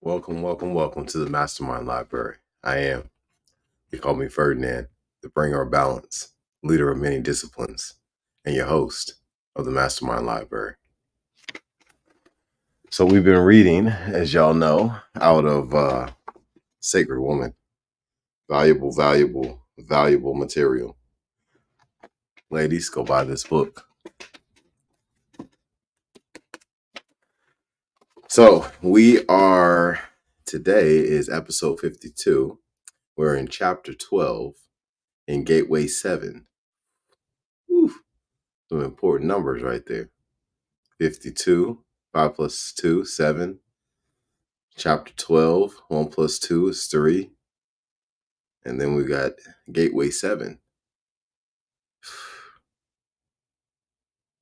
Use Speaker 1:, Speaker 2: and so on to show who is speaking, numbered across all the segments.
Speaker 1: Welcome to the MasterMind Library. You call me Ferdinand, the bringer of balance, leader of many disciplines, and your host of the MasterMind Library. So we've been reading, as y'all know, out of Sacred Woman. Valuable material. Ladies, go buy this book. So today is episode 52. We're in chapter 12 in Gateway 7. Whew, some important numbers right there. 52, 5 plus 2, 7. Chapter 12, 1 plus 2 is 3. And then we got Gateway 7.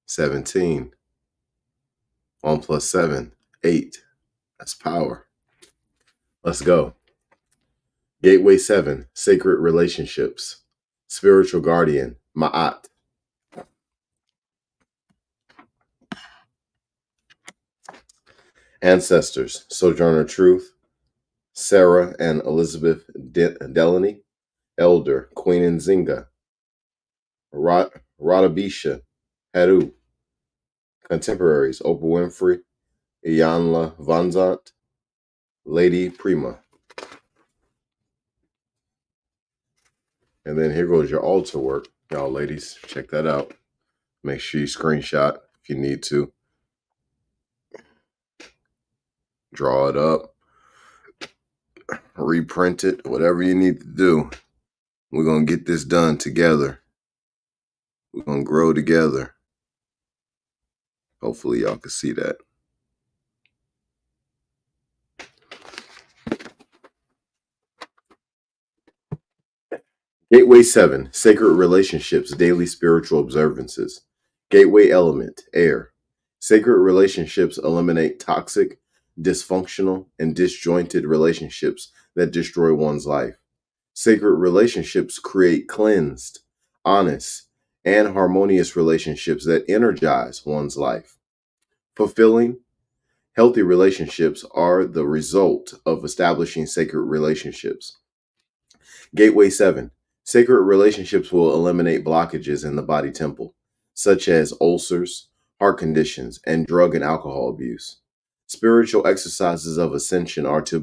Speaker 1: 17. 1 plus 7, 8. That's power. Let's go. Gateway 7, Sacred Relationships. Spiritual Guardian, Ma'at. Ancestors, Sojourner Truth, Sarah and Elizabeth Delaney. Elder, Queen Nzinga. Radhabisha Haru. Contemporaries, Oprah Winfrey, Iyanla Vanzant, Lady Prima. And then here goes your altar work. Y'all ladies, check that out. Make sure you screenshot if you need to. Draw it up. Reprint it. Whatever you need to do. We're going to get this done together. We're going to grow together. Hopefully y'all can see that. Gateway 7, Sacred Relationships, Daily Spiritual Observances. Gateway Element, Air. Sacred relationships eliminate toxic, dysfunctional, and disjointed relationships that destroy one's life. Sacred relationships create cleansed, honest, and harmonious relationships that energize one's life. Fulfilling, healthy relationships are the result of establishing sacred relationships. Gateway 7. Sacred relationships will eliminate blockages in the body temple, such as ulcers, heart conditions, and drug and alcohol abuse. Spiritual exercises of ascension are to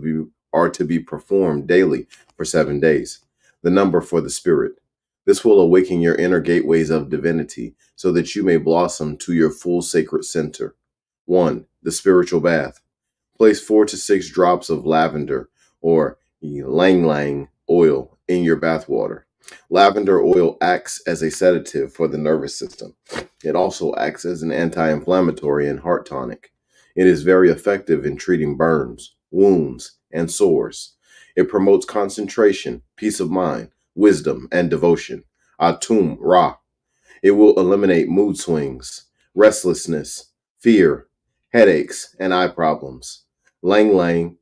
Speaker 1: be performed daily for 7 days. The number for the spirit. This will awaken your inner gateways of divinity so that you may blossom to your full sacred center. 1. The spiritual bath. Place 4 to 6 drops of lavender or ylang ylang oil in your bath water. Lavender oil acts as a sedative for the nervous system. It also acts as an anti-inflammatory and heart tonic. It is very effective in treating burns, wounds, and sores. It promotes concentration, peace of mind, wisdom, and devotion. Atum Ra. It will eliminate mood swings, restlessness, fear, headaches, and eye problems. Lang Lang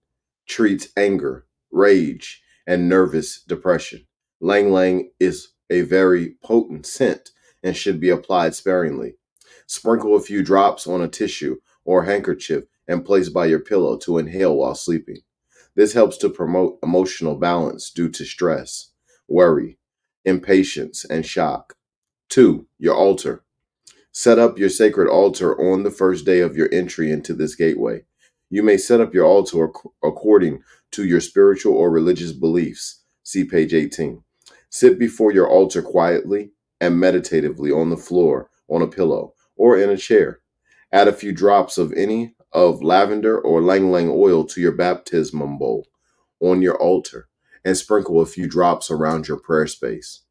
Speaker 1: treats anger, rage, and nervous depression. Lang Lang is a very potent scent and should be applied sparingly. Sprinkle a few drops on a tissue or handkerchief and place by your pillow to inhale while sleeping. This helps to promote emotional balance due to stress, worry, impatience, and shock. 2. Your altar. Set up your sacred altar on the first day of your entry into this gateway. You may set up your altar according to your spiritual or religious beliefs. See page 18. Sit before your altar quietly and meditatively on the floor, on a pillow, or in a chair. Add a few drops of any of lavender or lang lang oil to your baptismal bowl on your altar and sprinkle a few drops around your prayer space.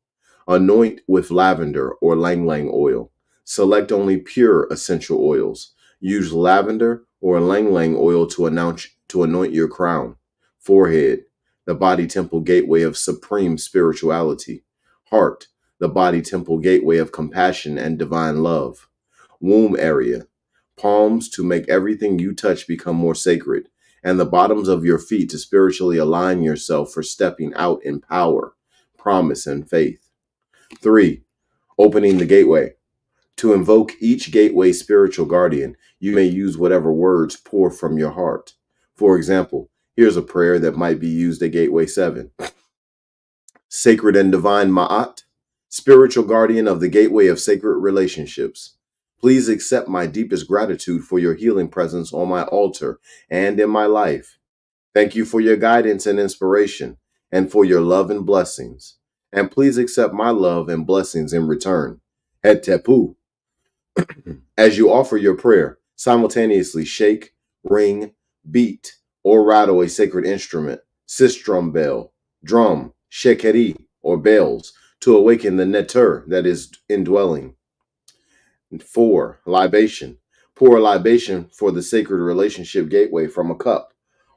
Speaker 1: Anoint with lavender or lang lang oil. Select only pure essential oils. Use lavender or lang lang oil to anoint your crown, forehead, the body temple gateway of supreme spirituality, heart, the body temple gateway of compassion and divine love, womb area, palms to make everything you touch become more sacred, and the bottoms of your feet to spiritually align yourself for stepping out in power, promise, and faith. 3. Opening the gateway. To invoke each gateway spiritual guardian, you may use whatever words pour from your heart. For example, Here's a prayer that might be used at Gateway 7. Sacred and divine Ma'at, spiritual guardian of the gateway of sacred relationships. Please accept my deepest gratitude for your healing presence on my altar and in my life. Thank you for your guidance and inspiration, and for your love and blessings. And please accept my love and blessings in return. Het Tepu. As you offer your prayer, simultaneously shake, ring, beat, or rattle a sacred instrument, sistrum bell, drum, shekeri, or bells, to awaken the neter that is indwelling. 4. Libation. Pour a libation for the sacred relationship gateway from a cup,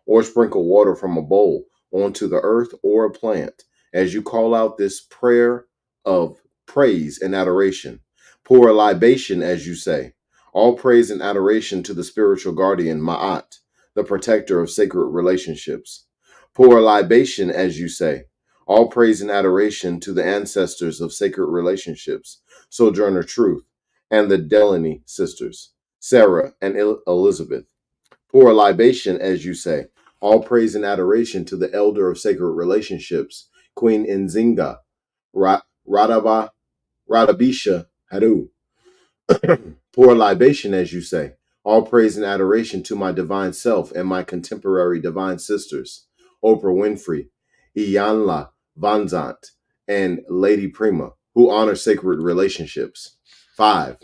Speaker 1: or sprinkle water from a bowl onto the earth or a plant as you call out this prayer of praise and adoration. Pour a libation as you say. All praise and adoration to the spiritual guardian, Ma'at, the protector of sacred relationships. Pour a libation as you say. All praise and adoration to the ancestors of sacred relationships, Sojourner Truth, and the Delaney sisters, Sarah and Elizabeth. Pour a libation, as you say. All praise and adoration to the elder of sacred relationships, Queen Nzinga, Radabisha Haru. Pour a libation, as you say. All praise and adoration to my divine self and my contemporary divine sisters, Oprah Winfrey, Iyanla Vanzant, and Lady Prima, who honor sacred relationships. 5.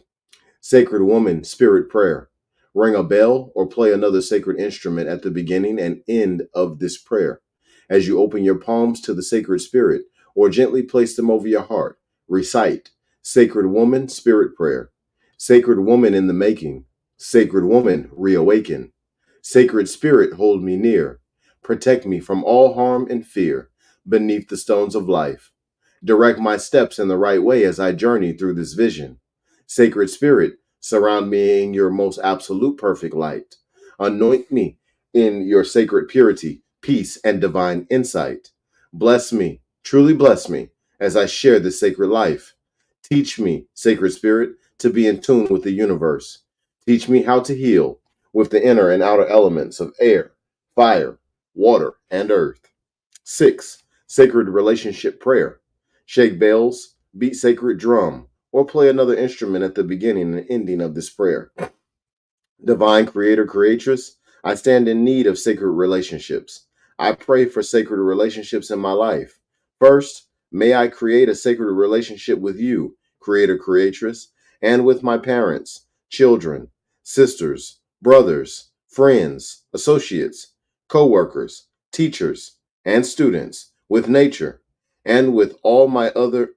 Speaker 1: Sacred Woman Spirit Prayer. Ring a bell or play another sacred instrument at the beginning and end of this prayer. As you open your palms to the sacred spirit or gently place them over your heart, recite Sacred Woman Spirit Prayer. Sacred Woman in the making. Sacred Woman reawaken. Sacred Spirit hold me near. Protect me from all harm and fear beneath the stones of life. Direct my steps in the right way as I journey through this vision. Sacred Spirit, surround me in your most absolute perfect light. Anoint me in your sacred purity, peace, and divine insight. Bless me, truly bless me, as I share this sacred life. Teach me, Sacred Spirit, to be in tune with the universe. Teach me how to heal with the inner and outer elements of air, fire, water, and earth. 6. Sacred Relationship Prayer. Shake bells, beat sacred drum, or play another instrument at the beginning and ending of this prayer. Divine Creator, Creatress, I stand in need of sacred relationships. I pray for sacred relationships in my life. First, may I create a sacred relationship with you, Creator, Creatress, and with my parents, children, sisters, brothers, friends, associates, co-workers, teachers, and students, with nature, and with all my other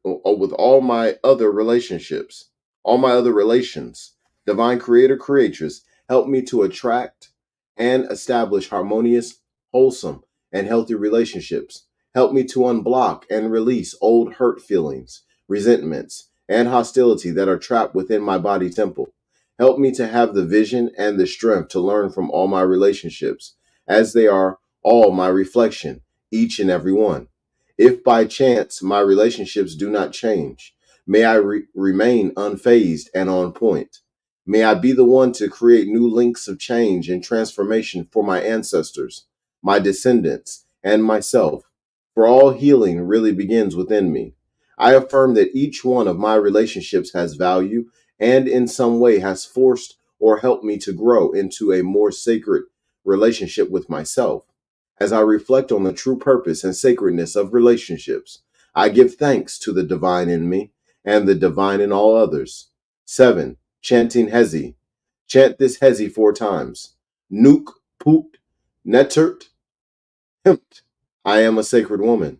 Speaker 1: relationships, all my other relations. Divine Creator, Creatress, help me to attract and establish harmonious, wholesome, and healthy relationships. Help me to unblock and release old hurt feelings, resentments, and hostility that are trapped within my body temple. Help me to have the vision and the strength to learn from all my relationships, as they are all my reflection, each and every one. If by chance my relationships do not change, may I remain unfazed and on point. May I be the one to create new links of change and transformation for my ancestors, my descendants, and myself. For all healing really begins within me. I affirm that each one of my relationships has value and in some way has forced or helped me to grow into a more sacred relationship with myself. As I reflect on the true purpose and sacredness of relationships, I give thanks to the divine in me and the divine in all others. 7. Chanting Hezi. Chant this Hezi 4 times. Nuk, Put, Netert, Hempt. I am a sacred woman.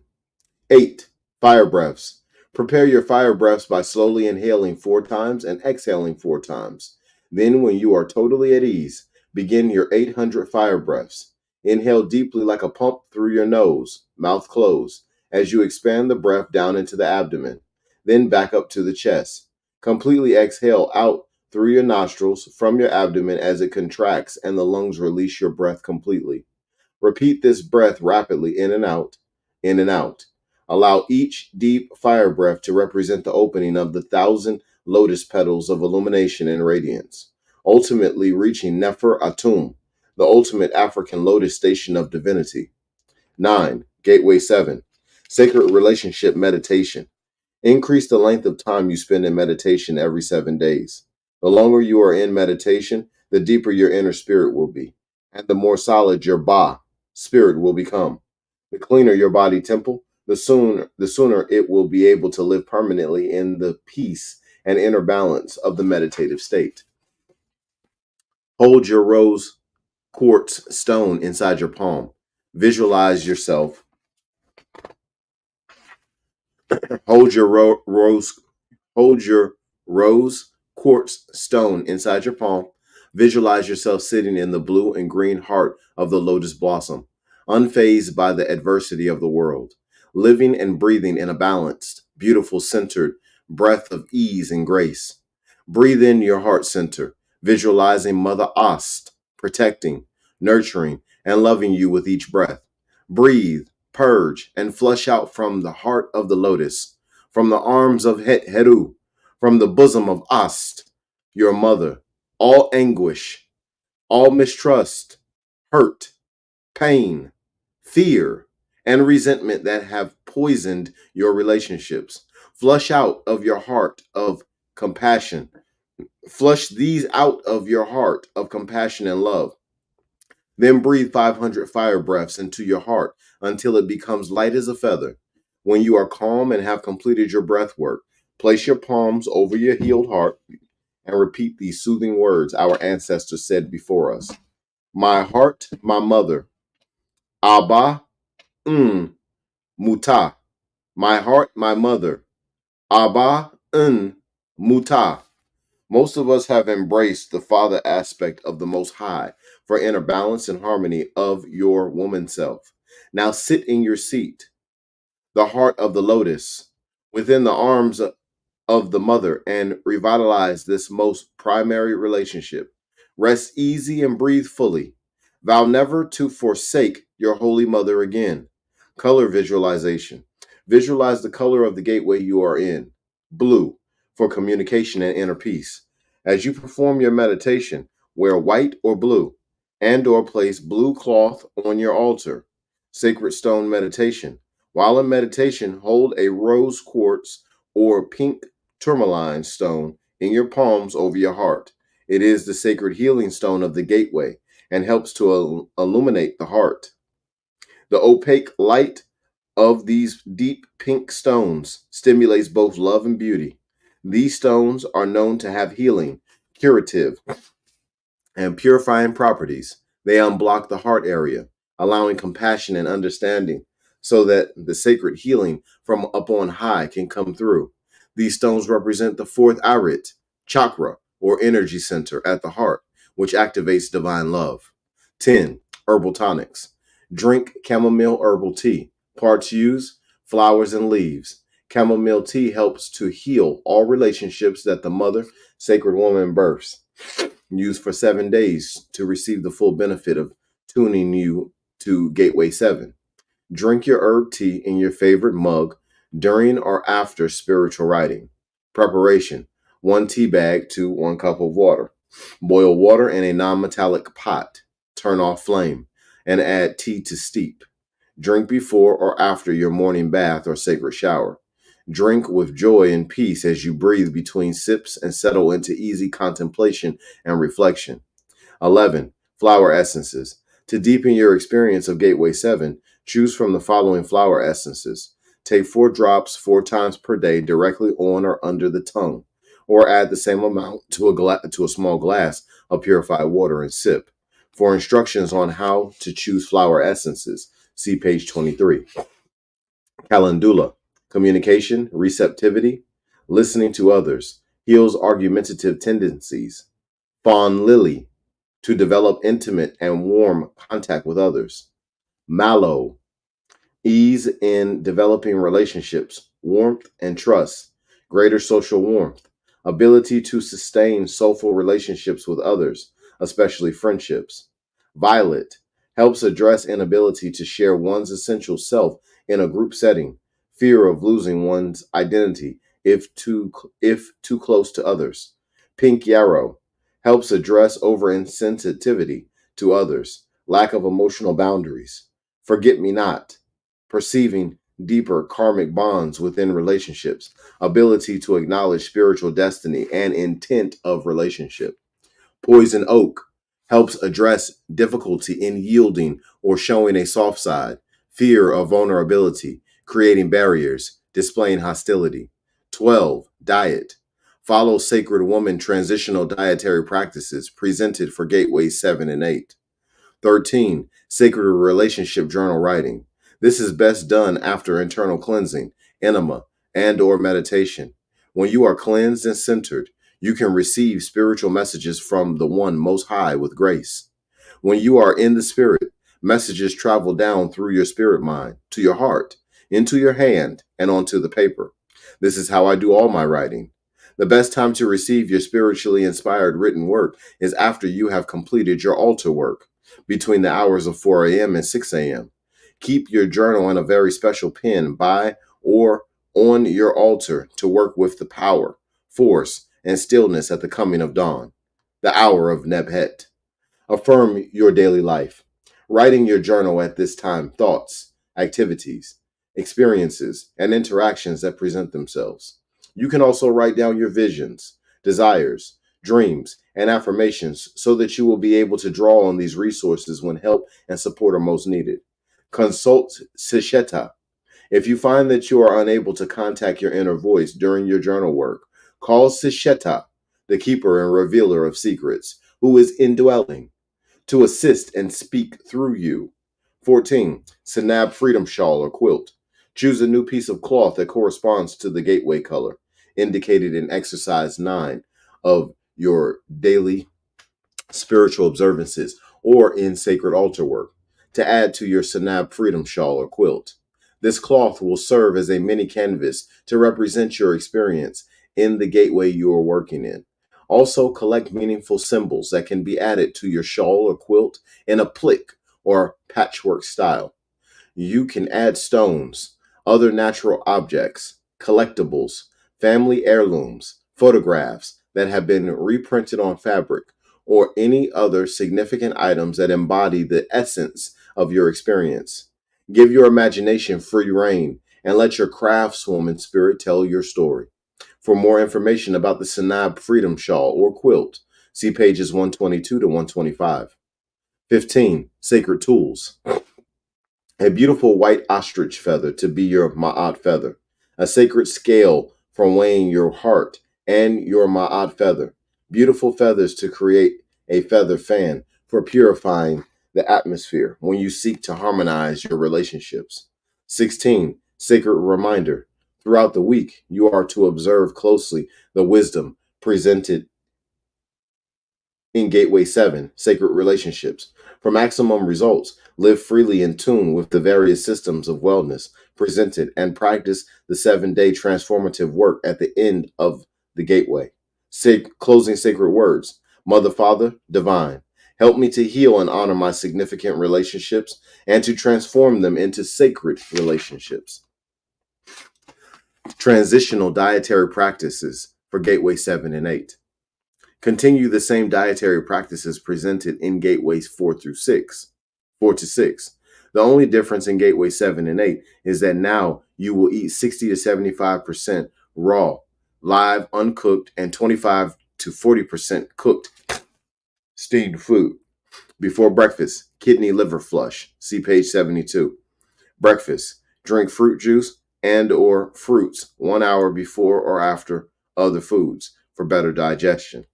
Speaker 1: 8. Fire breaths. Prepare your fire breaths by slowly inhaling 4 times and exhaling 4 times. Then, when you are totally at ease, begin your 800 fire breaths. Inhale deeply like a pump through your nose, mouth closed, as you expand the breath down into the abdomen. Then back up to the chest. Completely exhale out through your nostrils from your abdomen as it contracts and the lungs release your breath completely. Repeat this breath rapidly in and out, in and out. Allow each deep fire breath to represent the opening of the 1,000 lotus petals of illumination and radiance, ultimately reaching Nefer Atum, the ultimate African lotus station of divinity. 9. Gateway 7. Sacred relationship meditation. Increase the length of time you spend in meditation every 7 days. The longer you are in meditation, the deeper your inner spirit will be, and the more solid your spirit will become. The cleaner your body temple, the sooner it will be able to live permanently in the peace and inner balance of the meditative state. Hold your rose quartz stone inside your palm. Visualize yourself. Hold your rose Hold your rose quartz stone inside your palm. Visualize yourself sitting in the blue and green heart of the lotus blossom, unfazed by the adversity of the world, living and breathing in a balanced, beautiful, centered breath of ease and grace. Breathe in your heart center, visualizing Mother Ost protecting, nurturing, and loving you with each breath. Breathe, purge, and flush out from the heart of the lotus, from the arms of Heru, from the bosom of Ast, your mother, all anguish, all mistrust, hurt, pain, fear, and resentment that have poisoned your relationships. Flush out of your heart of compassion. Flush these out of your heart of compassion and love. Then breathe 500 fire breaths into your heart until it becomes light as a feather. When you are calm and have completed your breath work, place your palms over your healed heart and repeat these soothing words our ancestors said before us. My heart, my mother. Abba, Muta. My heart, my mother. Abba, Muta. Most of us have embraced the father aspect of the Most High for inner balance and harmony of your woman self. Now sit in your seat, the heart of the lotus, within the arms of the mother, and revitalize this most primary relationship. Rest easy and breathe fully. Vow never to forsake your holy mother again. Color visualization. Visualize the color of the gateway you are in, blue, for communication and inner peace. As you perform your meditation, wear white or blue, and or place blue cloth on your altar. Sacred stone meditation. While in meditation, hold a rose quartz or pink tourmaline stone in your palms over your heart. It is the sacred healing stone of the gateway and helps to illuminate the heart. The opaque light of these deep pink stones stimulates both love and beauty. These stones are known to have healing, curative, and purifying properties. They unblock the heart area, allowing compassion and understanding so that the sacred healing from up on high can come through. These stones represent the fourth irit chakra or energy center at the heart, which activates divine love. 10. Herbal tonics. Drink chamomile herbal tea. Parts use flowers and leaves. Chamomile tea helps to heal all relationships that the mother, sacred woman, births. Use for 7 days to receive the full benefit of tuning you to Gateway 7. Drink your herb tea in your favorite mug during or after spiritual writing. Preparation: 1 tea bag to 1 cup of water. Boil water in a non-metallic pot. Turn off flame and add tea to steep. Drink before or after your morning bath or sacred shower. Drink with joy and peace as you breathe between sips and settle into easy contemplation and reflection. 11. Flower essences. To deepen your experience of Gateway 7, choose from the following flower essences. Take 4 drops 4 times per day directly on or under the tongue, or add the same amount to a small glass of purified water and sip. For instructions on how to choose flower essences, see page 23. Calendula. Communication, receptivity, listening to others, heals argumentative tendencies. Fawn lily. To develop intimate and warm contact with others. Mallow. Ease in developing relationships, warmth and trust, greater social warmth, ability to sustain soulful relationships with others, especially friendships. Violet helps address inability to share one's essential self in a group setting, fear of losing one's identity if too close to others. Pink yarrow helps address over insensitivity to others, lack of emotional boundaries, forget me not, perceiving deeper karmic bonds within relationships, ability to acknowledge spiritual destiny and intent of relationship. Poison oak helps address difficulty in yielding or showing a soft side, fear of vulnerability, creating barriers, displaying hostility. 12. Diet. Follow Sacred Woman transitional dietary practices presented for Gateways 7 and 8. 13. Sacred relationship journal writing. This is best done after internal cleansing, enema, and or meditation. When you are cleansed and centered, you can receive spiritual messages from the One Most High with grace. When you are in the spirit, messages travel down through your spirit mind, to your heart, into your hand, and onto the paper. This is how I do all my writing. The best time to receive your spiritually inspired written work is after you have completed your altar work, between the hours of 4 a.m. and 6 a.m. Keep your journal in a very special pen by or on your altar to work with the power, force, and stillness at the coming of dawn, the hour of Nebhet. Affirm your daily life. Writing your journal at this time, thoughts, activities, experiences, and interactions that present themselves. You can also write down your visions, desires, dreams, and affirmations so that you will be able to draw on these resources when help and support are most needed. Consult Sisheta. If you find that you are unable to contact your inner voice during your journal work, call Sisheta, the keeper and revealer of secrets, who is indwelling, to assist and speak through you. 14. Sanab Freedom Shawl or Quilt. Choose a new piece of cloth that corresponds to the gateway color, indicated in exercise 9 of your daily spiritual observances or in sacred altar work, to add to your Sanab Freedom Shawl or Quilt. This cloth will serve as a mini canvas to represent your experience in the gateway you are working in. Also, collect meaningful symbols that can be added to your shawl or quilt in a plique or patchwork style. You can add stones, other natural objects, collectibles, family heirlooms, photographs that have been reprinted on fabric, or any other significant items that embody the essence of your experience. Give your imagination free rein and let your craftswoman spirit tell your story. For more information about the Sanab Freedom Shawl or Quilt, see pages 122 to 125. 15. Sacred Tools. A beautiful white ostrich feather to be your Ma'at feather. A sacred scale for weighing your heart and your Ma'at feather. Beautiful feathers to create a feather fan for purifying the atmosphere when you seek to harmonize your relationships. 16. Sacred reminder. Throughout the week, you are to observe closely the wisdom presented in Gateway 7, Sacred Relationships. For maximum results, live freely in tune with the various systems of wellness presented and practice the 7-day transformative work at the end of the Gateway. Closing sacred words. Mother, Father, Divine, help me to heal and honor my significant relationships and to transform them into sacred relationships. Transitional dietary practices for Gateway 7 and 8. Continue the same dietary practices presented in Gateways 4 to 6. The only difference in Gateway 7 and 8 is that now you will eat 60 to 75% raw, live, uncooked, and 25 to 40% cooked steamed food. Before breakfast, kidney liver flush. See page 72. Breakfast, drink fruit juice and or fruits 1 hour before or after other foods for better digestion.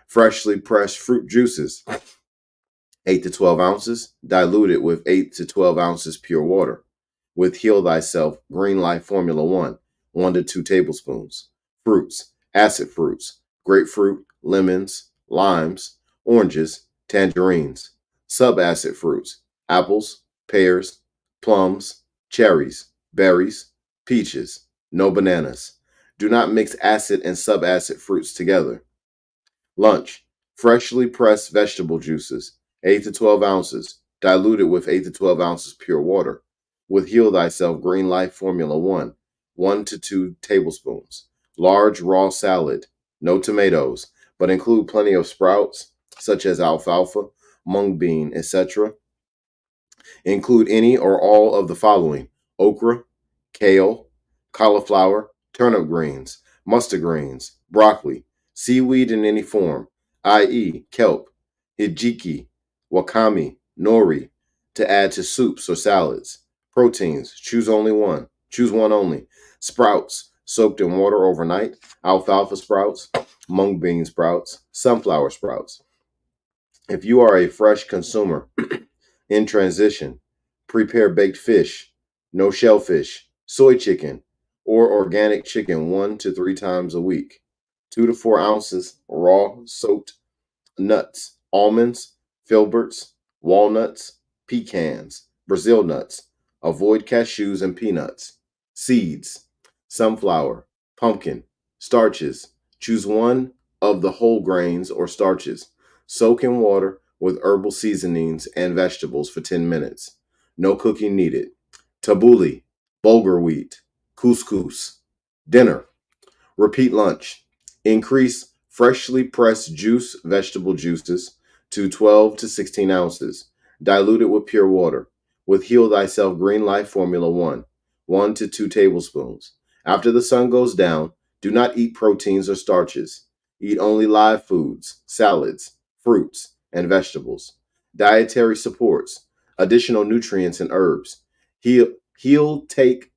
Speaker 1: Freshly pressed fruit juices, 8 to 12 ounces, diluted with 8 to 12 ounces pure water. With Heal Thyself Green Life Formula 1 to 2 tablespoons. Fruits, acid fruits, grapefruit, lemons, limes, oranges, tangerines. Subacid fruits, apples, pears, plums, cherries, berries, peaches. No bananas. Do not mix acid and subacid fruits together. Lunch, freshly pressed vegetable juices, 8 to 12 ounces, diluted with 8 to 12 ounces pure water. With Heal Thyself Green Life Formula 1 to 2 tablespoons. Large raw salad, no tomatoes, but include plenty of sprouts, such as alfalfa, mung bean, etc. Include any or all of the following: okra, kale, cauliflower, turnip greens, mustard greens, broccoli, seaweed in any form, i.e., kelp, hijiki, wakame, nori, to add to soups or salads. Proteins, choose only one. Choose one only. Sprouts, soaked in water overnight, alfalfa sprouts, mung bean sprouts, sunflower sprouts. If you are a fresh consumer in transition, prepare baked fish, no shellfish, soy chicken, or organic chicken 1 to 3 times a week. 2 to 4 ounces raw soaked nuts, almonds, filberts, walnuts, pecans, Brazil nuts. Avoid cashews and peanuts. Seeds, sunflower, pumpkin, starches. Choose one of the whole grains or starches. Soak in water with herbal seasonings and vegetables for 10 minutes. No cooking needed. Tabbouleh, bulgur wheat, couscous. Dinner. Repeat lunch. Increase freshly pressed juice vegetable juices to 12 to 16 ounces, diluted with pure water, with Heal Thyself Green Life Formula 1 to 2 tablespoons. After the sun goes down, do not eat proteins or starches. Eat only live foods, salads, fruits, and vegetables. Dietary supports, additional nutrients and herbs. Heal, heal, take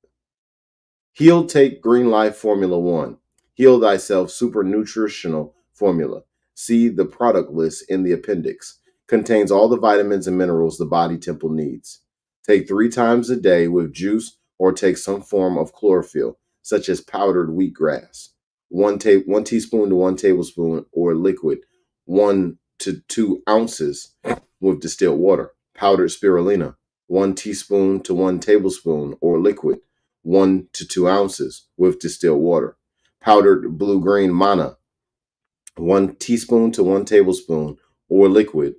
Speaker 1: Heal Take Green Life Formula 1. Heal Thyself Super Nutritional Formula. See the product list in the appendix. Contains all the vitamins and minerals the body temple needs. Take 3 times a day with juice or take some form of chlorophyll, such as powdered wheatgrass. 1 teaspoon to 1 tablespoon or liquid, 1 to 2 ounces with distilled water. Powdered spirulina, 1 teaspoon to 1 tablespoon or liquid, 1 to 2 ounces with distilled water. Powdered blue-green manna, 1 teaspoon to 1 tablespoon or liquid,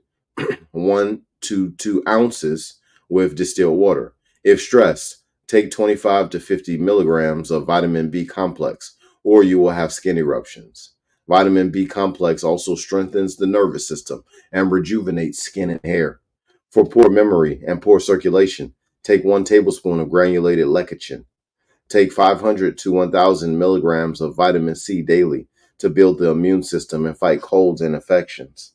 Speaker 1: 1 to 2 ounces with distilled water. If stressed, take 25 to 50 milligrams of vitamin B complex, or you will have skin eruptions. Vitamin B complex also strengthens the nervous system and rejuvenates skin and hair. For poor memory and poor circulation, take 1 tablespoon of granulated lecithin. Take 500 to 1,000 milligrams of vitamin C daily to build the immune system and fight colds and infections.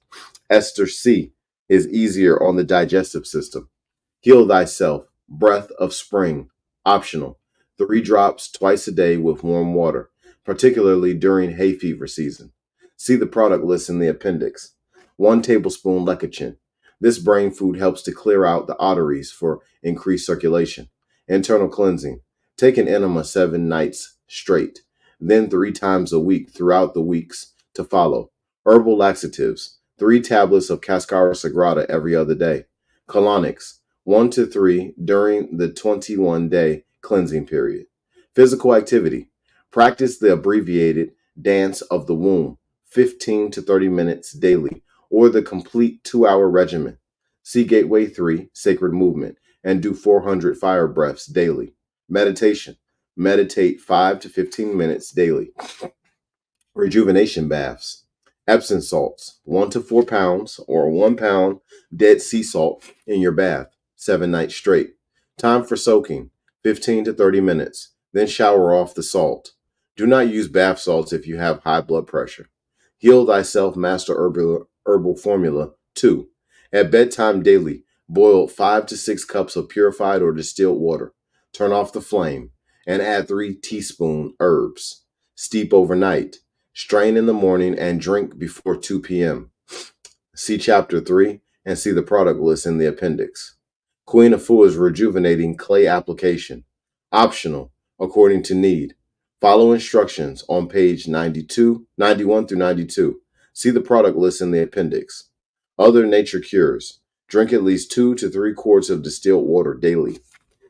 Speaker 1: Ester C is easier on the digestive system. Heal Thyself, Breath of Spring, optional. 3 drops twice a day with warm water, particularly during hay fever season. See the product list in the appendix. 1 tablespoon lecithin. This brain food helps to clear out the arteries for increased circulation. Internal cleansing. Take an enema 7 nights straight, then 3 times a week throughout the weeks to follow. Herbal laxatives. 3 tablets of Cascara Sagrada every other day. Colonics. 1 to 3 during the 21-day cleansing period. Physical activity. Practice the abbreviated dance of the womb, 15 to 30 minutes daily, or the complete 2-hour regimen. See Gateway 3, Sacred Movement, and do 400 fire breaths daily. Meditation. Meditate 5 to 15 minutes daily. Rejuvenation baths. Epsom salts, 1 to 4 pounds or 1 pound dead sea salt in your bath, 7 nights straight. Time for soaking, 15 to 30 minutes. Then shower off the salt. Do not use bath salts if you have high blood pressure. Heal Thyself Master Herbal Formula 2. At bedtime daily, boil 5 to 6 cups of purified or distilled water. Turn off the flame and add 3 teaspoon herbs. Steep overnight. Strain in the morning and drink before 2 p.m. See Chapter 3 and see the product list in the appendix. Queen of Fu is rejuvenating clay application. Optional, according to need. Follow instructions on page 91 through 92. See the product list in the appendix. Other nature cures. Drink at least 2 to 3 quarts of distilled water daily.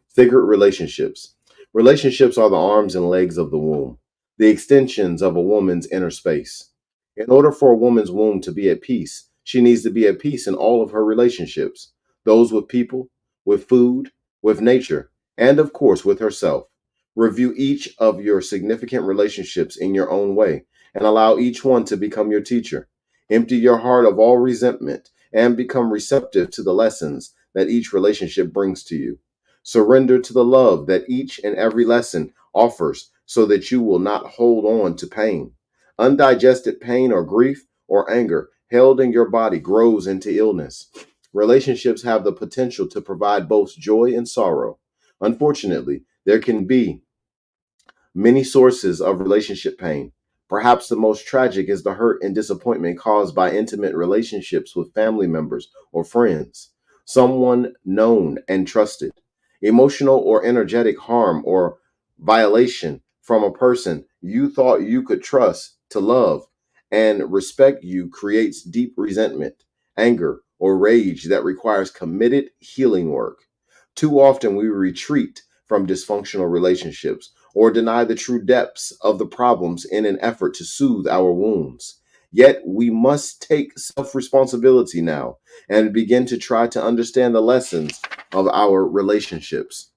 Speaker 1: Sacred relationships. Relationships are the arms and legs of the womb, the extensions of a woman's inner space. In order for a woman's womb to be at peace, she needs to be at peace in all of her relationships, those with people, with food, with nature, and of course with herself. Review each of your significant relationships in your own way and allow each one to become your teacher. Empty your heart of all resentment and become receptive to the lessons that each relationship brings to you. Surrender to the love that each and every lesson offers so that you will not hold on to pain. Undigested pain or grief or anger held in your body grows into illness. Relationships have the potential to provide both joy and sorrow. Unfortunately, there can be many sources of relationship pain. Perhaps the most tragic is the hurt and disappointment caused by intimate relationships with family members or friends, someone known and trusted. Emotional or energetic harm or violation from a person you thought you could trust to love and respect you creates deep resentment, anger, or rage that requires committed healing work. Too often we retreat from dysfunctional relationships or deny the true depths of the problems in an effort to soothe our wounds. Yet we must take self responsibility now and begin to try to understand the lessons of our relationships.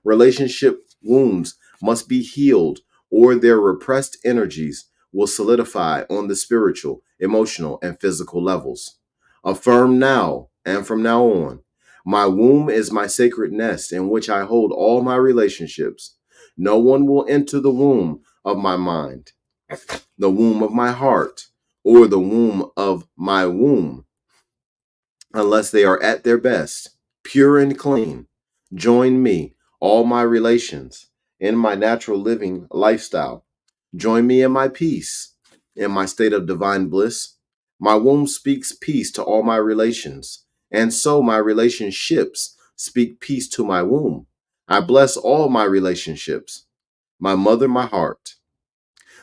Speaker 1: Relationship wounds must be healed, or their repressed energies will solidify on the spiritual, emotional, and physical levels. Affirm now and from now on. My womb is my sacred nest in which I hold all my relationships. No one will enter the womb of my mind, the womb of my heart, or the womb of my womb unless they are at their best, pure and clean. Join me, all my relations, in my natural living lifestyle. Join me in my peace, in my state of divine bliss. My womb speaks peace to all my relations, and so my relationships speak peace to my womb. I bless all my relationships, my mother, my heart.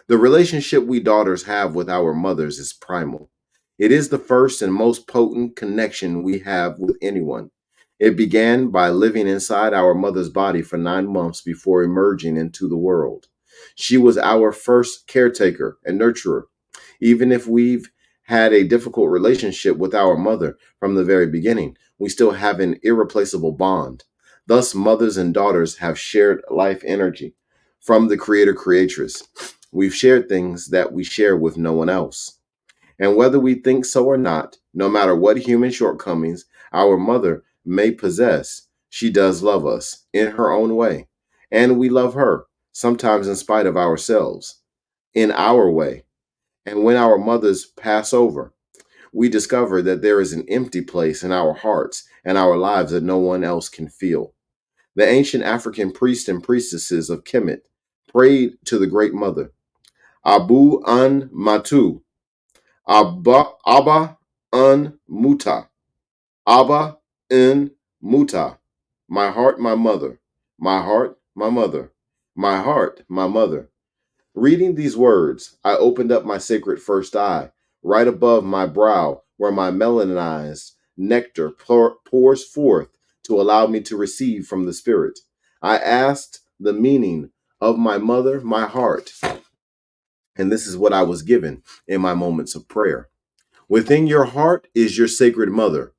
Speaker 1: The relationship we daughters have with our mothers is primal. It is the first and most potent connection we have with anyone. It began by living inside our mother's body for 9 months before emerging into the world. She was our first caretaker and nurturer. Even if we've had a difficult relationship with our mother from the very beginning, we still have an irreplaceable bond. Thus, mothers and daughters have shared life energy from the creator creatress. We've shared things that we share with no one else. And whether we think so or not, no matter what human shortcomings our mother may possess, she does love us in her own way. And we love her, sometimes in spite of ourselves, in our way. And when our mothers pass over, we discover that there is an empty place in our hearts and our lives that no one else can fill. The ancient African priests and priestesses of Kemet prayed to the Great Mother, Abu an Matu, Abba an Muta, Abba in Muta. My heart, my mother. My heart, my mother. My heart, my mother. Reading these words, I opened up my sacred first eye, right above my brow, where my melanized nectar pours forth to allow me to receive from the Spirit. I asked the meaning of my mother, my heart, and this is what I was given in my moments of prayer. Within your heart is your sacred mother.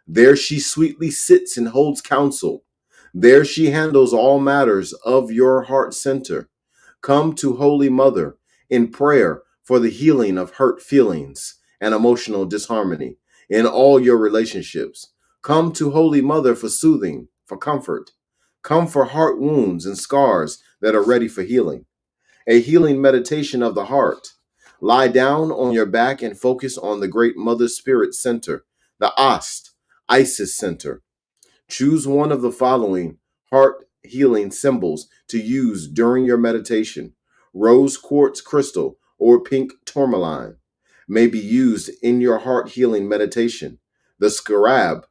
Speaker 1: There she sweetly sits and holds counsel. There she handles all matters of your heart center. Come to Holy Mother in prayer for the healing of hurt feelings and emotional disharmony in all your relationships. Come to Holy Mother for soothing, for comfort. Come for heart wounds and scars that are ready for healing. A healing meditation of the heart. Lie down on your back and focus on the great Mother Spirit Center, the Isis Center. Choose one of the following heart healing symbols to use during your meditation. Rose quartz crystal or pink tourmaline may be used in your heart healing meditation. The scarab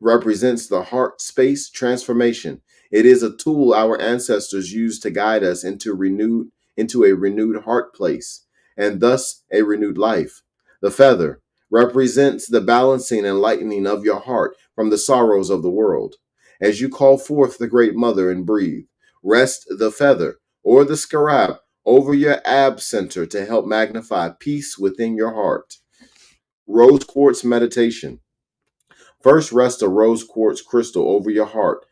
Speaker 1: represents the heart space transformation. It is a tool our ancestors used to guide us into a renewed heart place and thus a renewed life. The feather represents the balancing and lightening of your heart from the sorrows of the world. As you call forth the great mother and breathe, rest the feather or the scarab over your ab center to help magnify peace within your heart. Rose quartz meditation. First, rest a rose quartz crystal over your heart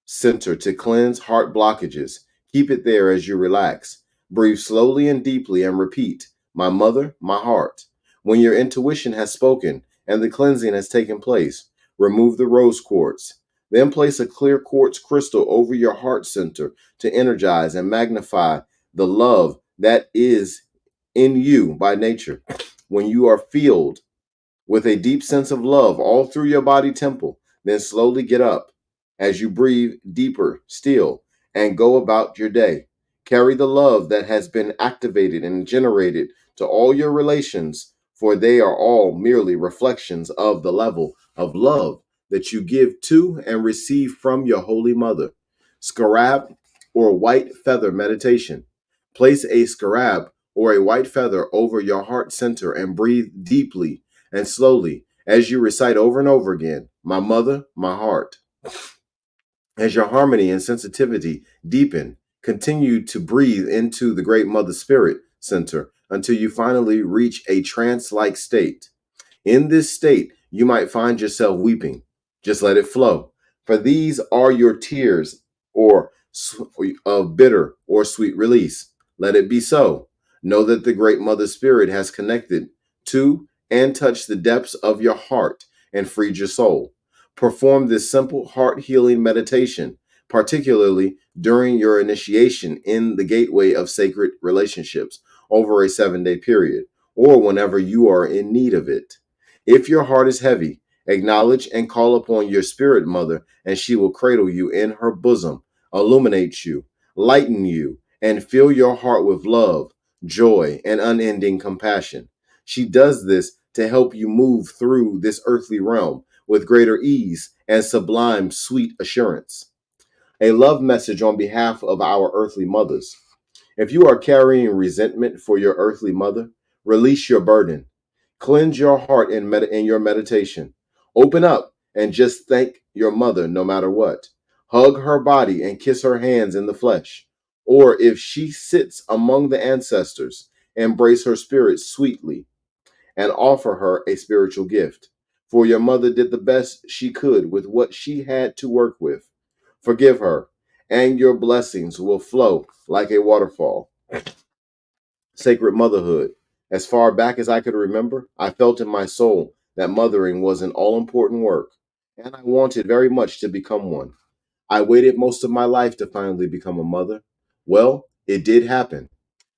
Speaker 1: center to cleanse heart blockages. Keep it there as you relax. Breathe slowly and deeply and repeat, my mother, my heart. When your intuition has spoken and the cleansing has taken place, remove the rose quartz. Then place a clear quartz crystal over your heart center to energize and magnify the love that is in you by nature. When you are filled with a deep sense of love all through your body temple, then slowly get up as you breathe deeper still and go about your day. Carry the love that has been activated and generated to all your relations, for they are all merely reflections of the level of love that you give to and receive from your Holy Mother. Scarab or white feather meditation. Place a scarab or a white feather over your heart center and breathe deeply and slowly as you recite over and over again, my mother, my heart. As your harmony and sensitivity deepen, continue to breathe into the Great Mother Spirit Center until you finally reach a trance like state. In this state, you might find yourself weeping. Just let it flow. For these are your tears or of bitter or sweet release. Let it be so. Know that the Great Mother Spirit has connected to and touched the depths of your heart and freed your soul. Perform this simple heart healing meditation, particularly during your initiation in the gateway of sacred relationships over a 7-day period, or whenever you are in need of it. If your heart is heavy, acknowledge and call upon your spirit mother, and she will cradle you in her bosom, illuminate you, lighten you, and fill your heart with love, joy, and unending compassion. She does this to help you move through this earthly realm with greater ease and sublime sweet assurance. A love message on behalf of our earthly mothers. If you are carrying resentment for your earthly mother, release your burden. Cleanse your heart in your meditation. Open up and just thank your mother no matter what. Hug her body and kiss her hands in the flesh. Or if she sits among the ancestors, embrace her spirit sweetly and offer her a spiritual gift. For your mother did the best she could with what she had to work with. Forgive her, and your blessings will flow like a waterfall. Sacred motherhood. As far back as I could remember, I felt in my soul that mothering was an all important work, and I wanted very much to become one. I waited most of my life to finally become a mother. Well, it did happen.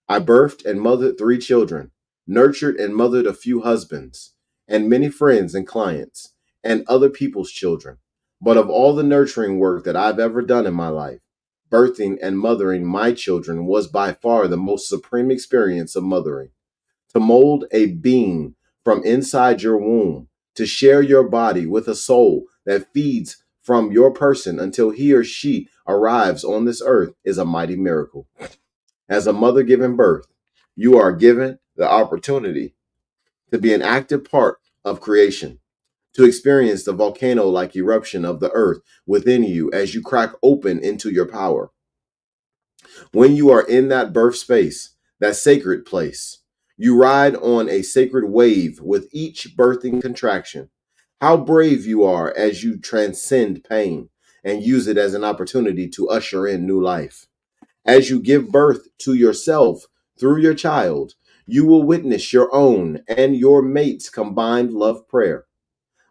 Speaker 1: I birthed and mothered 3 children, nurtured and mothered a few husbands, and many friends and clients, and other people's children. But of all the nurturing work that I've ever done in my life, birthing and mothering my children was by far the most supreme experience of mothering. To mold a being from inside your womb, to share your body with a soul that feeds from your person until he or she arrives on this earth is a mighty miracle. As a mother giving birth, you are given the opportunity to be an active part of creation, to experience the volcano like eruption of the earth within you as you crack open into your power. When you are in that birth space, that sacred place, you ride on a sacred wave with each birthing contraction. How brave you are as you transcend pain and use it as an opportunity to usher in new life. As you give birth to yourself through your child, you will witness your own and your mate's combined love prayer.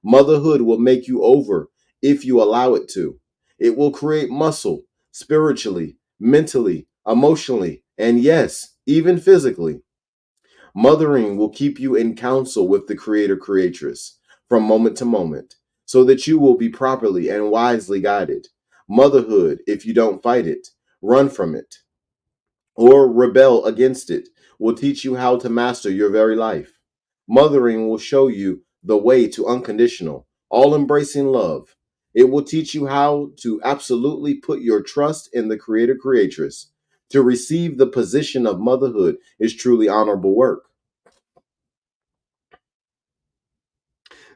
Speaker 1: Motherhood will make you over if you allow it to. It will create muscle spiritually, mentally, emotionally, and yes, even physically. Mothering will keep you in counsel with the Creator Creatress from moment to moment so that you will be properly and wisely guided. Motherhood, if you don't fight it, run from it, or rebel against it, will teach you how to master your very life. Mothering will show you the way to unconditional, all embracing love. It will teach you how to absolutely put your trust in the Creator Creatress. To receive the position of motherhood is truly honorable work.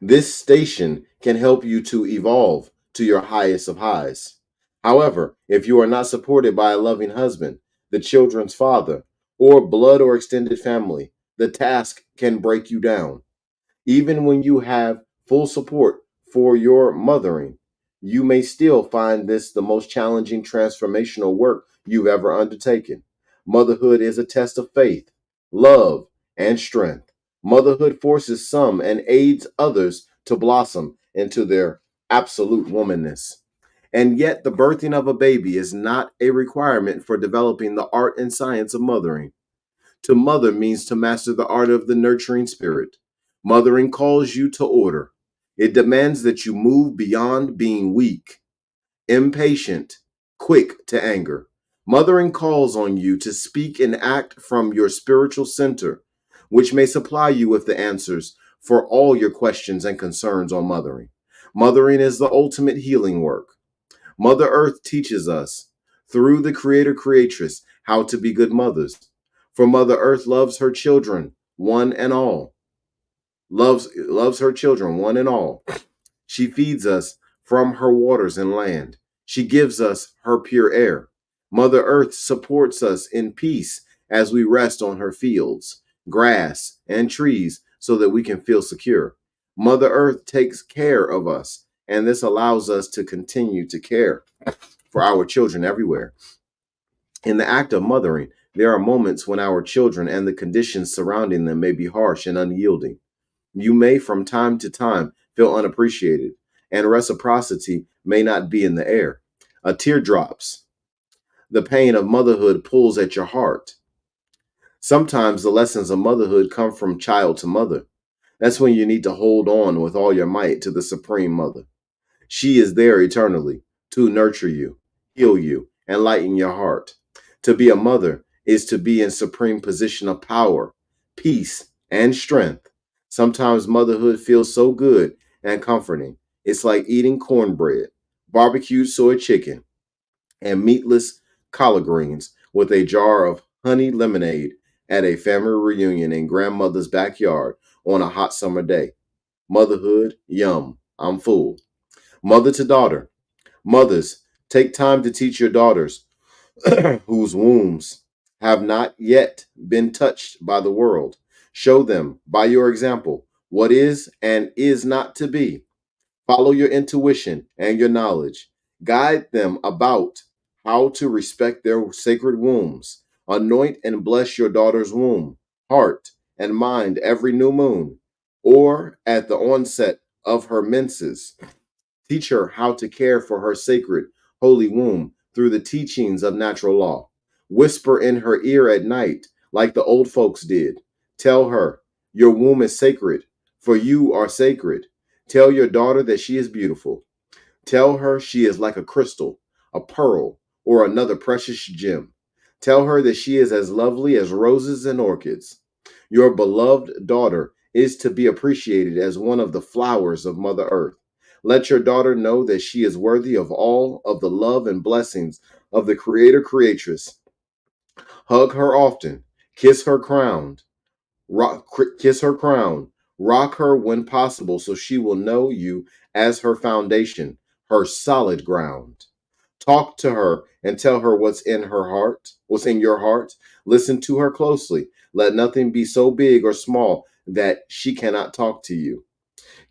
Speaker 1: This station can help you to evolve to your highest of highs. However, if you are not supported by a loving husband, the children's father, or blood or extended family, the task can break you down. Even when you have full support for your mothering, you may still find this the most challenging transformational work you've ever undertaken. Motherhood is a test of faith, love, and strength. Motherhood forces some and aids others to blossom into their absolute womanness. And yet, the birthing of a baby is not a requirement for developing the art and science of mothering. To mother means to master the art of the nurturing spirit. Mothering calls you to order. It demands that you move beyond being weak, impatient, quick to anger. Mothering calls on you to speak and act from your spiritual center, which may supply you with the answers for all your questions and concerns on mothering. Mothering is the ultimate healing work. Mother Earth teaches us, through the Creator Creatress, how to be good mothers. For Mother Earth loves her children, one and all. Loves her children, one and all. She feeds us from her waters and land. She gives us her pure air. Mother Earth supports us in peace as we rest on her fields, grass, and trees so that we can feel secure. Mother Earth takes care of us, and this allows us to continue to care for our children everywhere. In the act of mothering, there are moments when our children and the conditions surrounding them may be harsh and unyielding. You may, from time to time, feel unappreciated, and reciprocity may not be in the air. A tear drops. The pain of motherhood pulls at your heart. Sometimes the lessons of motherhood come from child to mother. That's when you need to hold on with all your might to the Supreme Mother. She is there eternally to nurture you, heal you, and lighten your heart. To be a mother is to be in supreme position of power, peace, and strength. Sometimes motherhood feels so good and comforting. It's like eating cornbread, barbecued soy chicken, and meatless collard greens with a jar of honey lemonade at a family reunion in grandmother's backyard on a hot summer day. Motherhood, yum, I'm full. Mother to daughter. Mothers, take time to teach your daughters whose wombs have not yet been touched by the world. Show them, by your example, what is and is not to be. Follow your intuition and your knowledge. Guide them about how to respect their sacred wombs. Anoint and bless your daughter's womb, heart, and mind every new moon, or at the onset of her menses. Teach her how to care for her sacred, holy womb through the teachings of natural law. Whisper in her ear at night, like the old folks did. Tell her, your womb is sacred, for you are sacred. Tell your daughter that she is beautiful. Tell her she is like a crystal, a pearl, or another precious gem. Tell her that she is as lovely as roses and orchids. Your beloved daughter is to be appreciated as one of the flowers of Mother Earth. Let your daughter know that she is worthy of all of the love and blessings of the Creator Creatress. Hug her often. Kiss her crown. Kiss her crown. Rock her when possible so she will know you as her foundation, her solid ground. Talk to her and tell her what's in her heart, what's in your heart. Listen to her closely. Let nothing be so big or small that she cannot talk to you.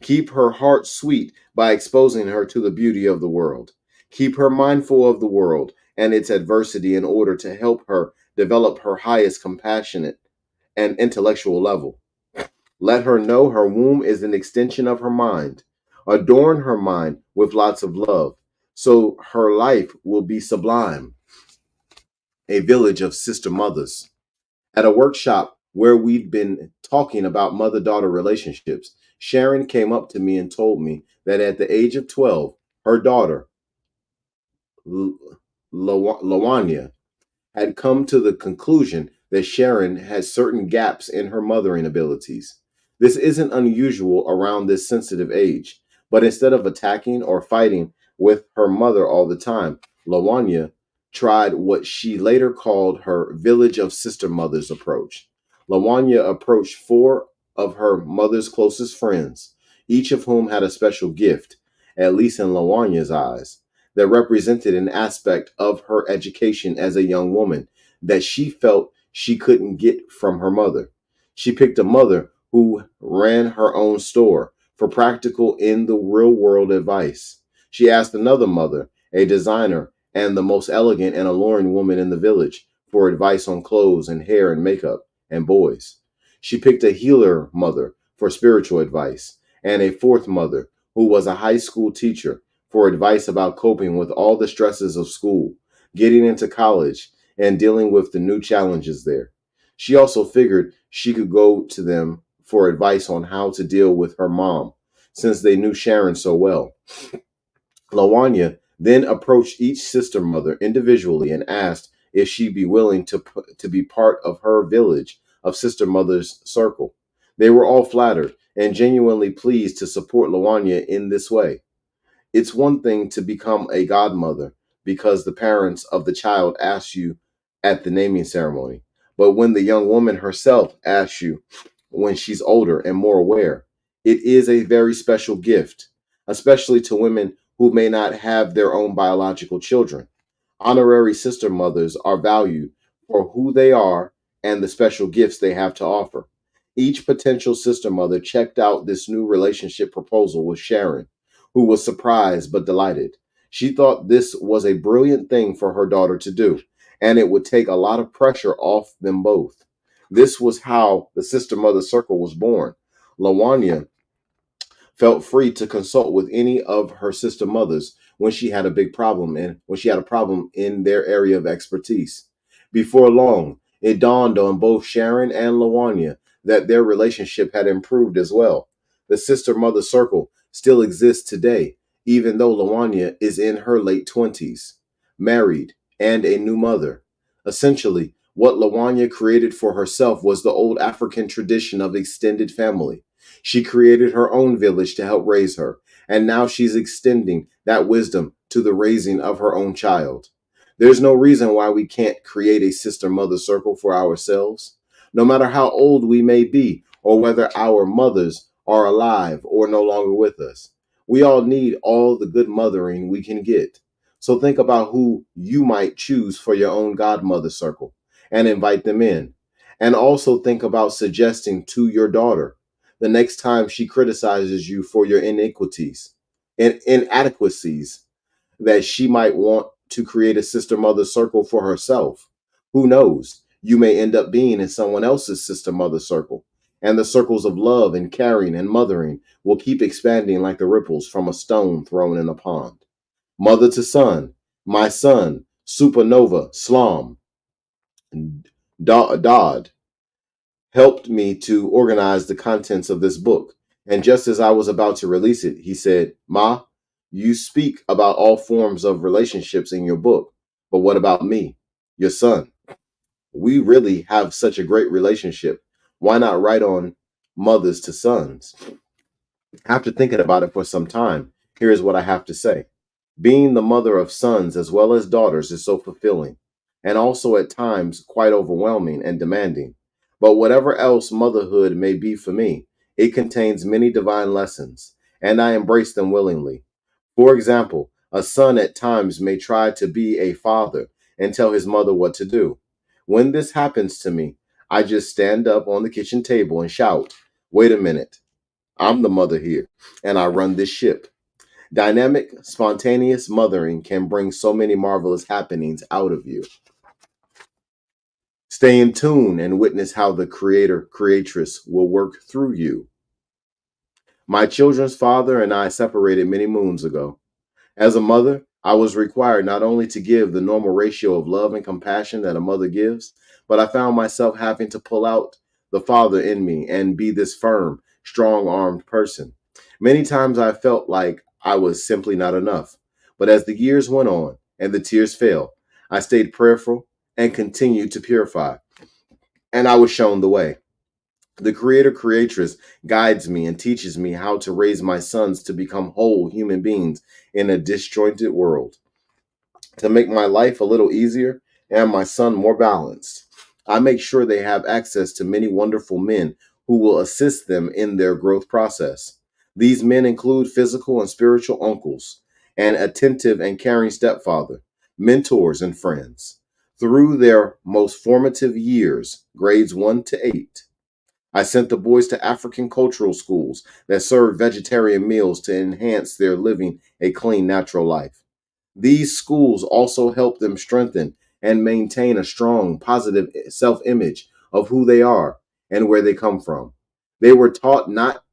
Speaker 1: Keep her heart sweet by exposing her to the beauty of the world. Keep her mindful of the world and its adversity in order to help her develop her highest compassionate and intellectual level. Let her know her womb is an extension of her mind. Adorn her mind with lots of love, so her life will be sublime. A village of sister mothers. At a workshop where we'd been talking about mother daughter relationships, Sharon came up to me and told me that at the age of 12, her daughter, Lawanya, had come to the conclusion that Sharon had certain gaps in her mothering abilities. This isn't unusual around this sensitive age, but instead of attacking or fighting with her mother all the time, Lawanya tried what she later called her village of sister mothers approach. Lawanya approached four of her mother's closest friends, each of whom had a special gift, at least in Lawanya's eyes, that represented an aspect of her education as a young woman that she felt she couldn't get from her mother. She picked a mother who ran her own store for practical in the real world advice. She asked another mother, a designer and the most elegant and alluring woman in the village, for advice on clothes and hair and makeup and boys. She picked a healer mother for spiritual advice, and a fourth mother who was a high school teacher for advice about coping with all the stresses of school, getting into college, and dealing with the new challenges there. She also figured she could go to them for advice on how to deal with her mom, since they knew Sharon so well. Lawanya then approached each sister mother individually and asked if she'd be willing to be part of her village of sister mothers circle. They were all flattered and genuinely pleased to support Lawanya in this way. It's one thing to become a godmother because the parents of the child ask you at the naming ceremony, but when the young woman herself asks you when she's older and more aware, it is a very special gift, especially to women who may not have their own biological children. Honorary sister mothers are valued for who they are and the special gifts they have to offer. Each potential sister mother checked out this new relationship proposal with Sharon, who was surprised but delighted. She thought this was a brilliant thing for her daughter to do, and it would take a lot of pressure off them both. This was how the sister mother circle was born. Lawanya felt free to consult with any of her sister mothers when she had a big problem and when she had a problem in their area of expertise. Before long, it dawned on both Sharon and Lawanya that their relationship had improved as well. The sister mother circle still exists today, even though Lawanya is in her late 20s, married, and a new mother. Essentially, what Lawanya created for herself was the old African tradition of extended family. She created her own village to help raise her, and now she's extending that wisdom to the raising of her own child. There's no reason why we can't create a sister mother circle for ourselves, no matter how old we may be or whether our mothers are alive or no longer with us. We all need all the good mothering we can get. So think about who you might choose for your own godmother circle and invite them in. And also think about suggesting to your daughter the next time she criticizes you for your iniquities and inadequacies that she might want to create a sister mother circle for herself. Who knows? You may end up being in someone else's sister mother circle. And the circles of love and caring and mothering will keep expanding like the ripples from a stone thrown in a pond. Mother to son, my son, supernova, Slom, Dodd, helped me to organize the contents of this book. And just as I was about to release it, he said, Ma, you speak about all forms of relationships in your book, but what about me, your son? We really have such a great relationship. Why not write on mothers to sons? After thinking about it for some time, here's what I have to say. Being the mother of sons as well as daughters is so fulfilling, and also at times quite overwhelming and demanding. But whatever else motherhood may be for me, it contains many divine lessons, and I embrace them willingly. For example, a son at times may try to be a father and tell his mother what to do. When this happens to me, I just stand up on the kitchen table and shout, wait a minute, I'm the mother here, and I run this ship. Dynamic, spontaneous mothering can bring so many marvelous happenings out of you. Stay in tune and witness how the creator, creatress will work through you. My children's father and I separated many moons ago. As a mother, I was required not only to give the normal ratio of love and compassion that a mother gives, but I found myself having to pull out the father in me and be this firm, strong armed person. Many times I felt like I was simply not enough. But as the years went on and the tears fell, I stayed prayerful and continued to purify. And I was shown the way. The creator creatress guides me and teaches me how to raise my sons to become whole human beings in a disjointed world, to make my life a little easier and my son more balanced. I make sure they have access to many wonderful men who will assist them in their growth process. These men include physical and spiritual uncles, an attentive and caring stepfather, mentors, and friends. Through their most formative years, grades 1 to 8, I sent the boys to African cultural schools that served vegetarian meals to enhance their living a clean, natural life. These schools also help them strengthen and maintain a strong, positive self image of who they are and where they come from. They were taught not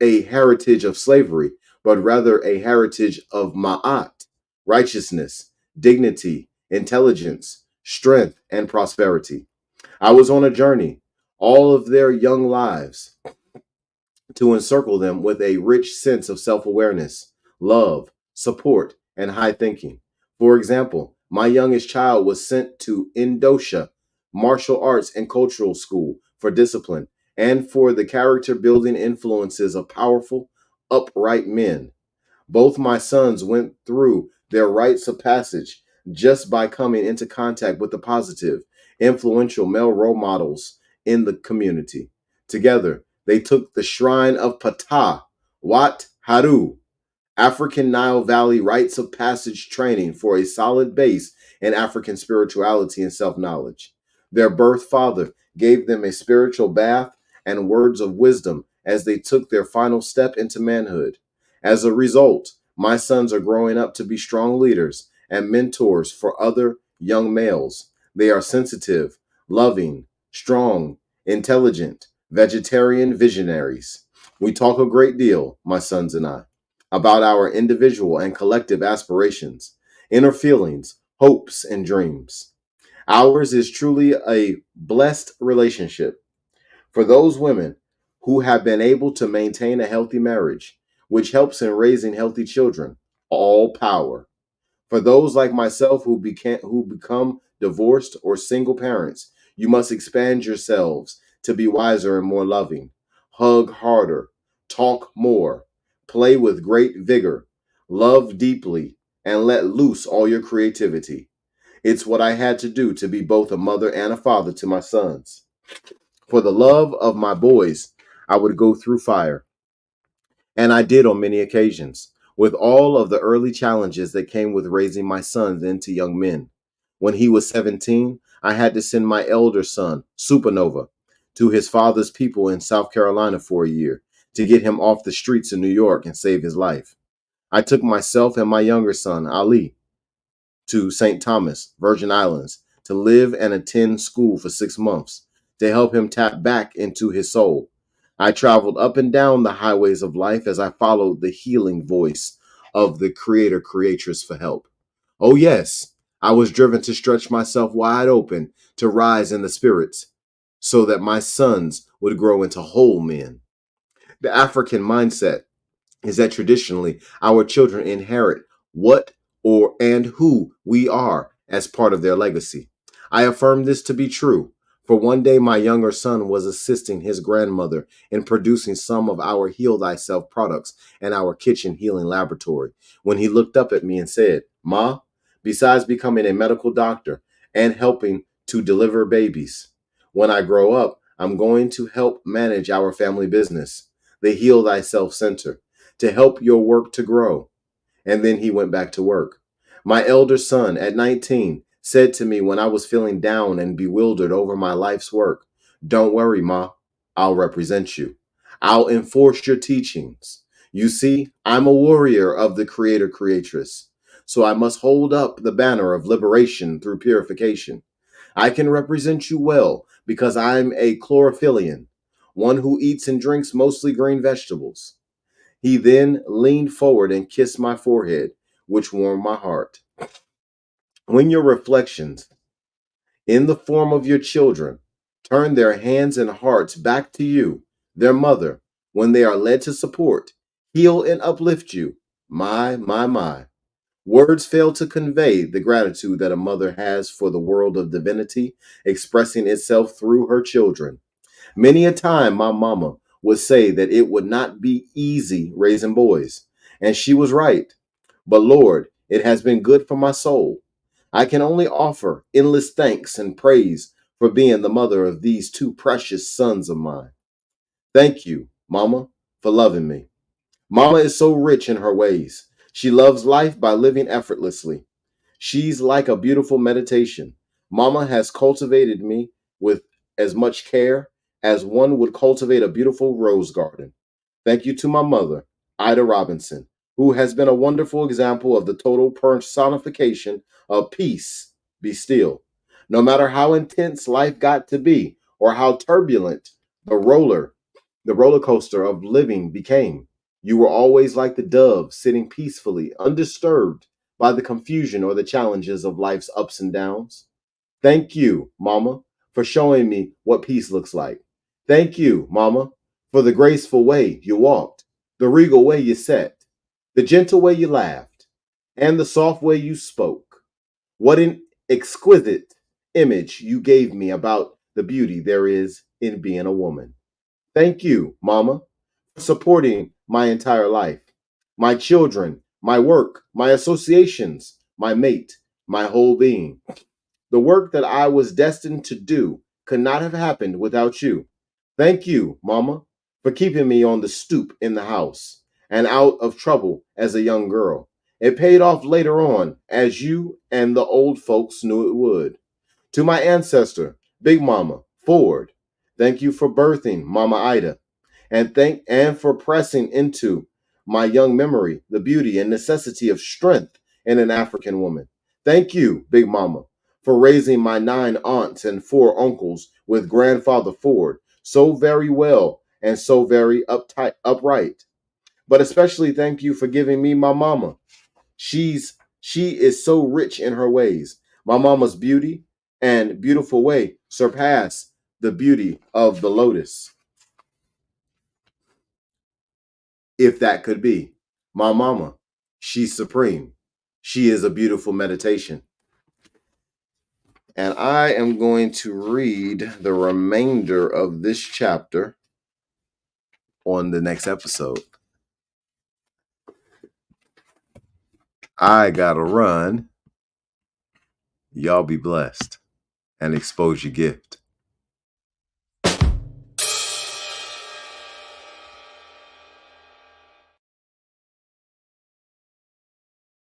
Speaker 1: a heritage of slavery, but rather a heritage of ma'at, righteousness, dignity, intelligence, strength, and prosperity. I was on a journey, all of their young lives, to encircle them with a rich sense of self awareness, love, support, and high thinking. For example, my youngest child was sent to Indosha Martial Arts and Cultural School for discipline and for the character building influences of powerful, upright men. Both my sons went through their rites of passage just by coming into contact with the positive, influential male role models in the community. Together, they took the shrine of Ptah, Wat Haru, African Nile Valley rites of passage training for a solid base in African spirituality and self knowledge. Their birth father gave them a spiritual bath and words of wisdom as they took their final step into manhood. As a result, my sons are growing up to be strong leaders and mentors for other young males. They are sensitive, loving, strong, intelligent, vegetarian visionaries. We talk a great deal, my sons and I, about our individual and collective aspirations, inner feelings, hopes, and dreams. Ours is truly a blessed relationship. For those women who have been able to maintain a healthy marriage, which helps in raising healthy children, all power. For those like myself who become divorced or single parents, you must expand yourselves to be wiser and more loving. Hug harder, talk more, play with great vigor, love deeply, and let loose all your creativity. It's what I had to do to be both a mother and a father to my sons. For the love of my boys, I would go through fire. And I did on many occasions, with all of the early challenges that came with raising my sons into young men. When he was 17, I had to send my elder son, Supernova, to his father's people in South Carolina for a year to get him off the streets of New York and save his life. I took myself and my younger son, Ali, to St. Thomas, Virgin Islands, to live and attend school for 6 months to help him tap back into his soul. I traveled up and down the highways of life as I followed the healing voice of the Creator Creatress for help. Oh, yes, I was driven to stretch myself wide open to rise in the spirits so that my sons would grow into whole men. The African mindset is that traditionally our children inherit what or and who we are as part of their legacy. I affirm this to be true, for one day my younger son was assisting his grandmother in producing some of our Heal Thyself products in our kitchen healing laboratory when he looked up at me and said, "Ma, besides becoming a medical doctor and helping to deliver babies, when I grow up, I'm going to help manage our family business, the Heal Thyself Center, to help your work to grow." And then he went back to work. My elder son, at 19, said to me when I was feeling down and bewildered over my life's work, "Don't worry, Ma, I'll represent you. I'll enforce your teachings. You see, I'm a warrior of the Creator Creatress, so I must hold up the banner of liberation through purification. I can represent you well because I'm a chlorophyllian, one who eats and drinks mostly green vegetables." He then leaned forward and kissed my forehead, which warmed my heart. When your reflections, in the form of your children, turn their hands and hearts back to you, their mother, when they are led to support, heal, and uplift you, my. Words fail to convey the gratitude that a mother has for the world of divinity expressing itself through her children. Many a time, my mama would say that it would not be easy raising boys. And she was right. But Lord, it has been good for my soul. I can only offer endless thanks and praise for being the mother of these two precious sons of mine. Thank you, Mama, for loving me. Mama is so rich in her ways. She loves life by living effortlessly. She's like a beautiful meditation. Mama has cultivated me with as much care as one would cultivate a beautiful rose garden. Thank you to my mother, Ida Robinson, who has been a wonderful example of the total personification of peace. Be still. No matter how intense life got to be or how turbulent The roller, the roller coaster of living became. You were always like the dove, sitting peacefully, undisturbed by the confusion or the challenges of life's ups and downs. Thank you, Mama, for showing me what peace looks like. Thank you, Mama, for the graceful way you walked, the regal way you sat, the gentle way you laughed, and the soft way you spoke. What an exquisite image you gave me about the beauty there is in being a woman. Thank you, Mama, for supporting my entire life, my children, my work, my associations, my mate, my whole being. The work that I was destined to do could not have happened without you. Thank you, Mama, for keeping me on the stoop in the house and out of trouble as a young girl. It paid off later on, as you and the old folks knew it would. To my ancestor, Big Mama Ford, thank you for birthing Mama Ida, and for pressing into my young memory the beauty and necessity of strength in an African woman. Thank you, Big Mama, for raising my 9 aunts and 4 uncles with Grandfather Ford so very well and so very upright. But especially thank you for giving me my mama. She is so rich in her ways. My mama's beauty and beautiful way surpass the beauty of the lotus, if that could be. My mama, she's supreme. She is a beautiful meditation. And I am going to read the remainder of this chapter on the next episode. I gotta run. Y'all be blessed and expose your gift.